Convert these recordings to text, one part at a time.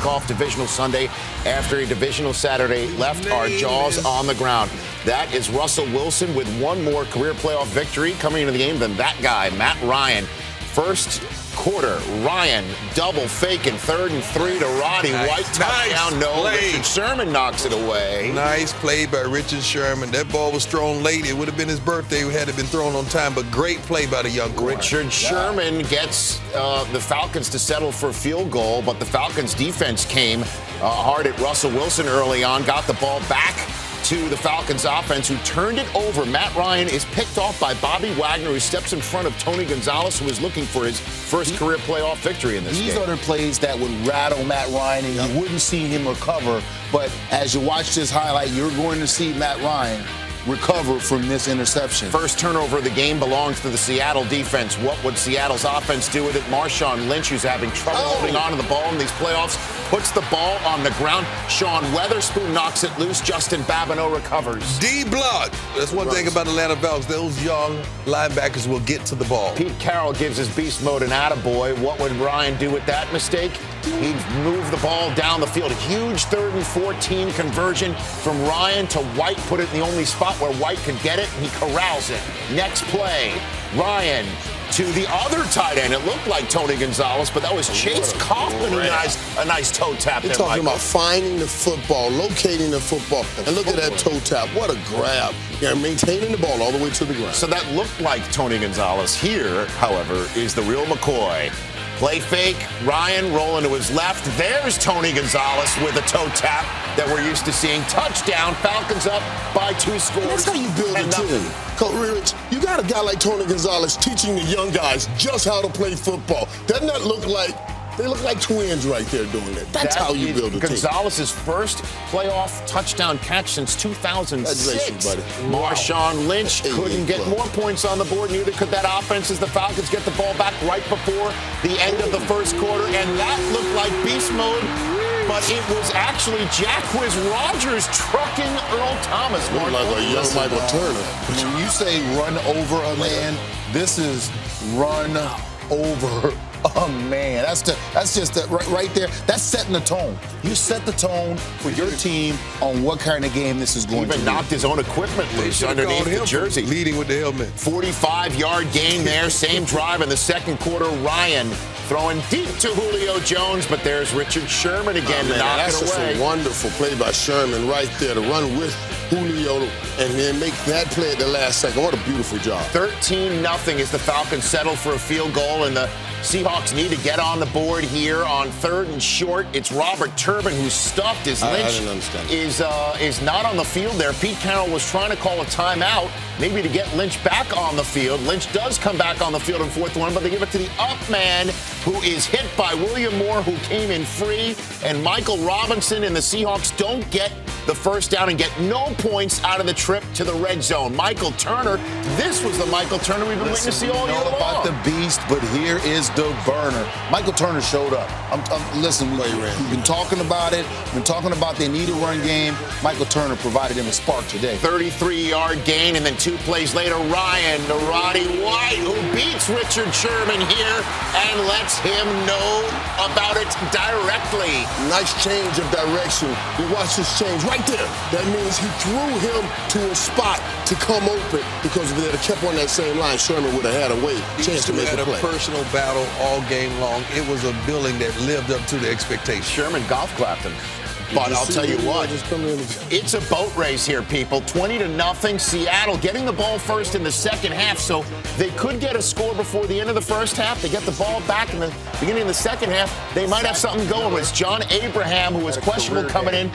kick off Divisional Sunday after a Divisional Saturday left our jaws on the ground. That is Russell Wilson with one more career playoff victory coming into the game than that guy, Matt Ryan. First quarter, Ryan double faking 3rd and 3 to Roddy White. Touchdown, no. Richard Sherman knocks it away. Nice play by Richard Sherman. That ball was thrown late. It would have been his birthday had it been thrown on time, but great play by the young quarterback. Richard Sherman gets the Falcons to settle for a field goal, but the Falcons defense came hard at Russell Wilson early on, got the ball back to the Falcons offense, who turned it over. Matt Ryan is picked off by Bobby Wagner, who steps in front of Tony Gonzalez, who is looking for his first career playoff victory in this game. These are the plays that would rattle Matt Ryan, and you wouldn't see him recover. But as you watch this highlight, you're going to see Matt Ryan recover from this interception. First turnover of the game belongs to the Seattle defense. What would Seattle's offense do with it? Marshawn Lynch, who's having trouble holding on to the ball in these playoffs, puts the ball on the ground. Sean Weatherspoon knocks it loose. Justin Babineau recovers. D-block. That's one thing about Atlanta Falcons. Those young linebackers will get to the ball. Pete Carroll gives his beast mode an attaboy. What would Ryan do with that mistake? He'd move the ball down the field. A huge 3rd and 14 conversion from Ryan to White. Put it in the only spot where White could get it, and he corrals it. Next play, Ryan to the other tight end. It looked like Tony Gonzalez, but that was Chase Kaufman who a nice toe tap. They're talking about finding the football, locating the football, and look at that toe tap. What a grab. Yeah, maintaining the ball all the way to the ground. So that looked like Tony Gonzalez. Here, however, is the real McCoy. Play fake, Ryan rolling to his left. There's Tony Gonzalez with a toe tap that we're used to seeing. Touchdown, Falcons up by 2 scores. That's how you build a team. Coach Rich, you got a guy like Tony Gonzalez teaching the young guys just how to play football. Doesn't that look like they look like twins right there doing it? That's how you build a team. Gonzalez's first playoff touchdown catch since 2006. Buddy. Marshawn Lynch couldn't get more points on the board. Neither could that offense as the Falcons get the ball back right before the end of the first quarter. And that looked like beast mode, but it was actually Jacquizz Rodgers trucking Earl Thomas. Looked like a young Michael Turner. When you say run over a man, this is run over a man. That's just right there. That's setting the tone. You set the tone for your team on what kind of game this is going to be. Even knocked his own equipment loose underneath the jersey. Leading with the helmet. 45-yard gain there. Same drive in the second quarter. Ryan throwing deep to Julio Jones, but there's Richard Sherman again to knock it away. That's just a wonderful play by Sherman right there to run with Julio and then make that play at the last second. What a beautiful job. 13-0 as the Falcons settle for a field goal, and the Seahawks need to get on the board here on 3rd and short. It's Robert Turbin who's stuffed as Lynch is not on the field there. Pete Carroll was trying to call a timeout, maybe to get Lynch back on the field. Lynch does come back on the field in 4th one, but they give it to the up man, who is hit by William Moore, who came in free, and Michael Robinson and the Seahawks don't get the first down and get no points out of the trip to the red zone. Michael Turner, this was the Michael Turner we've been waiting to see all year long. About the beast, but here is the burner. Michael Turner showed up. Listen, we've been talking about it. We've been talking about they need a run game. Michael Turner provided him a spark today. 33-yard gain, and then 2 plays later, Ryan to Roddy White, who beats Richard Sherman here and lets him know about it directly. Nice change of direction. You watch this change right there. That means he threw him to a spot to come open, because if they had kept on that same line, Sherman would have had a chance to make a play. A personal battle all game long. It was a building that lived up to the expectation. Sherman golf clapped him. But I'll tell you what, it's a boat race here, people. 20-0. Seattle getting the ball first in the second half, so they could get a score before the end of the first half. They get the ball back in the beginning of the second half. They might have something going. It's John Abraham, who was questionable coming in,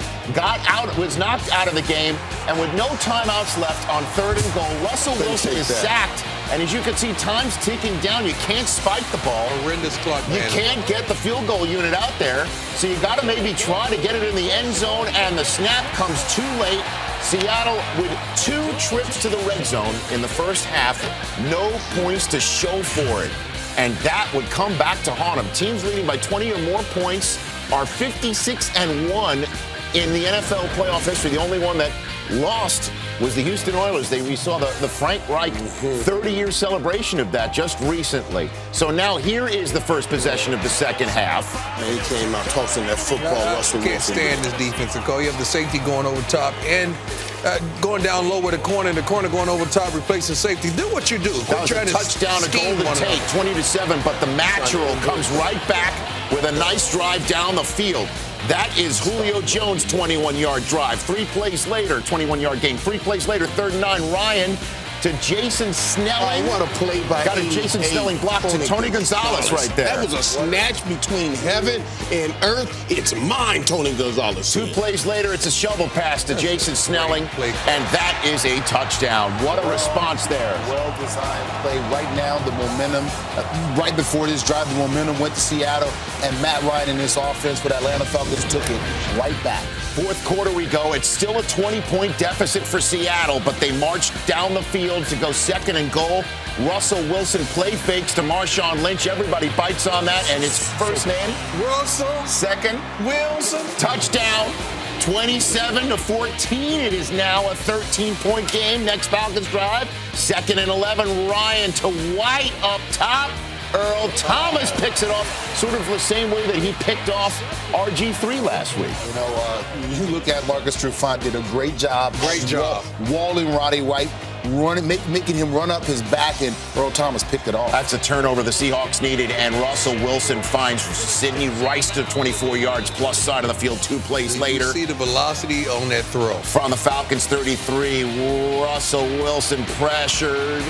was knocked out of the game, and with no timeouts left on 3rd and goal, Russell Wilson is sacked. And as you can see, time's ticking down. You can't spike the ball. Horrendous clock, man. You can't get the field goal unit out there. So you got to maybe try to get it in the end zone, and the snap comes too late. Seattle with 2 trips to the red zone in the first half. No points to show for it. And that would come back to haunt them. Teams leading by 20 or more points are 56-1 in the NFL playoff history. The only one that lost was the Houston Oilers. We saw the Frank Reich 30-year celebration of that just recently. So now here is the first possession of the second half. And he came out tossing that football. Russell Can't Wilson. stand this defensive call. You have the safety going over top and going down low with the corner going over top, replacing safety. Do what you do. That was a touchdown to Golden Tate, 20-7, but the natural comes right back with a nice drive down the field. That is Julio Jones' 21-yard drive. 3 plays later, 21-yard gain. 3 plays later, 3rd and 9, Ryan to Jason Snelling. What a play by Got a Jason Snelling block to Tony Gonzalez right there. That was a snatch between heaven and earth. It's mine, Tony Gonzalez. 2 plays later, it's a shovel pass to Jason Snelling, and that is a touchdown. What a response there. Well-designed play. Right now, the momentum, right before this drive, the momentum went to Seattle, and Matt Ryan and this offense for the Atlanta Falcons took it right back. 4th quarter we go. It's still a 20-point deficit for Seattle, but they marched down the field to go 2nd and goal. Russell Wilson play fakes to Marshawn Lynch. Everybody bites on that, and it's first name. Russell. 2nd. Wilson. Touchdown. 27-14. It is now a 13-point game. Next Falcons drive. 2nd and 11. Ryan to White up top. Earl Thomas picks it off sort of the same way that he picked off RG3 last week. You know, you look at Marcus Trufant, did a great job. Walling Roddy White, making him run up his back, and Earl Thomas picked it off. That's a turnover the Seahawks needed, and Russell Wilson finds Sidney Rice to 24 yards plus side of the field 2 plays later. You see the velocity on that throw. From the Falcons 33, Russell Wilson pressured,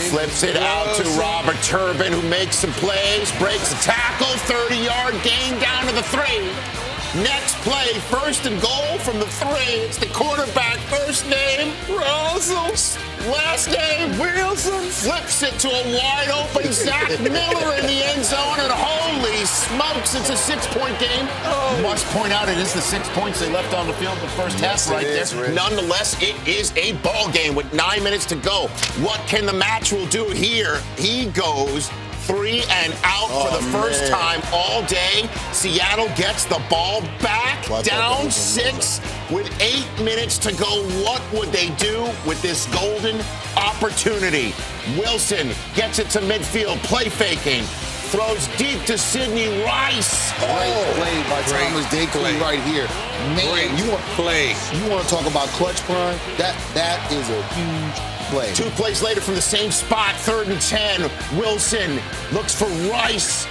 flips it out to Robert Turbin, who makes some plays, breaks a tackle, 30-yard gain down to the 3. Next play, 1st and goal from the 3. It's the quarterback, first name, Russell. Last name, Wilson. Flips it to a wide-open Zach Miller in the end zone, and holy smokes, it's a 6-point game. Must point out it is the 6 points they left on the field in the first half right there. Nonetheless, it is a ball game with 9 minutes to go. What can the Matchel do here? He goes 3 and out for the first time all day. Seattle gets the ball back, down 6 with 8 minutes to go. What would they do with this golden opportunity? Wilson gets it to midfield, play faking, throws deep to Sidney Rice. Great play by Thomas Dakley right here. Man, you want to talk about clutch prime? That is a huge play. 2 plays later from the same spot, 3rd and 10. Wilson looks for Rice,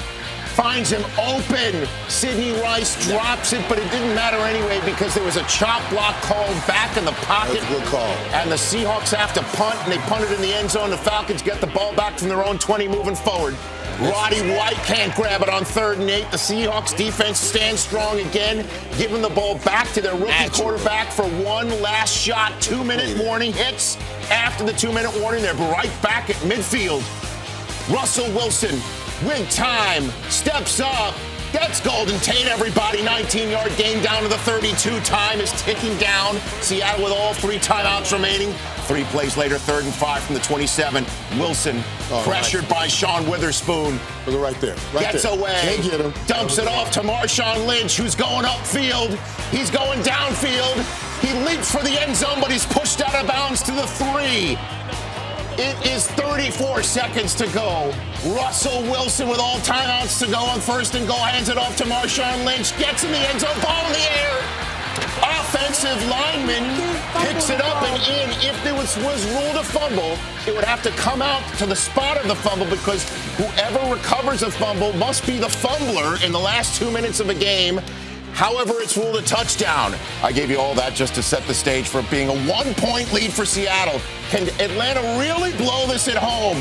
finds him open. Sidney Rice drops it, but it didn't matter anyway because there was a chop block called back in the pocket. That's a good call. And the Seahawks have to punt, and they punt it in the end zone. The Falcons get the ball back from their own 20 moving forward. Roddy White can't grab it on 3rd and 8. The Seahawks defense stands strong again, giving the ball back to their rookie quarterback for one last shot. 2-minute warning hits. After the 2-minute warning, they're right back at midfield. Russell Wilson, with time, steps up. That's Golden Tate, everybody. 19-yard gain down to the 32. Time is ticking down. Seattle with all 3 timeouts remaining. 3 plays later, 3rd and 5 from the 27. Wilson pressured by Sean Witherspoon. Look right there. Gets away. Can't get him. Dumps it off to Marshawn Lynch, who's going upfield. He's going downfield. He leaps for the end zone, but he's pushed out of bounds to the 3. It is 34 seconds to go. Russell Wilson with all timeouts to go on 1st and goal. Hands it off to Marshawn Lynch. Gets in the end zone. Ball in the air. Offensive lineman picks it up and in. If there was ruled a fumble, it would have to come out to the spot of the fumble because whoever recovers a fumble must be the fumbler in the last 2 minutes of a game. However, it's ruled a touchdown. I gave you all that just to set the stage for it being a 1-point lead for Seattle. Can Atlanta really blow this at home?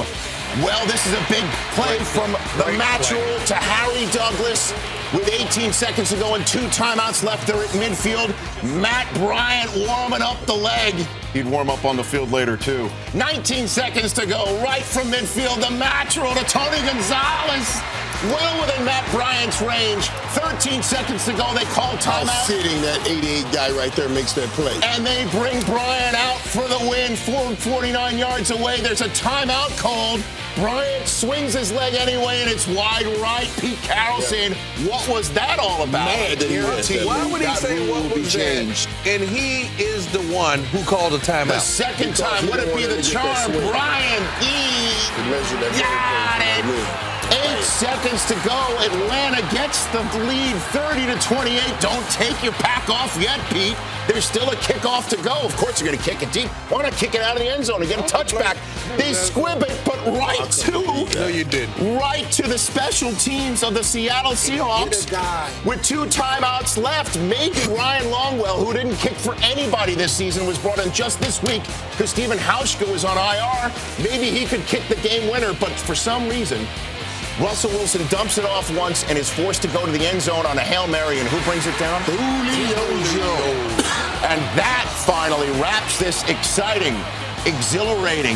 Well, this is a big play from the Matchel to Harry Douglas with 18 seconds to go and 2 timeouts left there at midfield. Matt Bryant warming up the leg. He'd warm up on the field later, too. 19 seconds to go right from midfield. The Matchel to Tony Gonzalez. Well within Matt Bryant's range. 13 seconds to go. They call timeout. Sitting that 88 guy right there makes that play. And they bring Bryant out for the win. 49 yards away. There's a timeout called. Bryant swings his leg anyway, and it's wide right. Pete Carroll saying, what was that all about? Why would he say what was changed? And he is the one who called a timeout. The second time, would it be the charm? Brian got it. 8 seconds to go. Atlanta gets the lead 30-28. Don't take your pack off yet, Pete. There's still a kickoff to go. Of course, you're going to kick it deep. Why not kick it out of the end zone and get a touchback? They squib it, but right to the special teams of the Seattle Seahawks with 2 timeouts left. Maybe Ryan Longwell, who didn't kick for anybody this season, was brought in just this week because Stephen Hauschka was on IR. Maybe he could kick the game winner, but for some reason, Russell Wilson dumps it off once and is forced to go to the end zone on a Hail Mary. And who brings it down? Julio. And that finally wraps this exciting, exhilarating,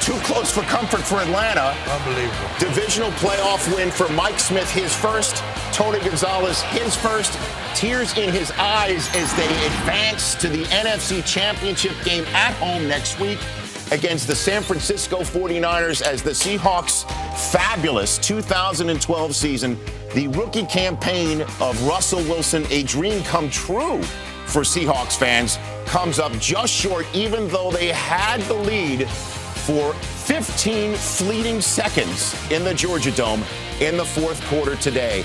too close for comfort for Atlanta. Unbelievable. Divisional playoff win for Mike Smith, his first. Tony Gonzalez, his first. Tears in his eyes as they advance to the NFC Championship game at home next week against the San Francisco 49ers as the Seahawks' fabulous 2012 season, the rookie campaign of Russell Wilson, a dream come true for Seahawks fans, comes up just short, even though they had the lead for 15 fleeting seconds in the Georgia Dome in the fourth quarter today.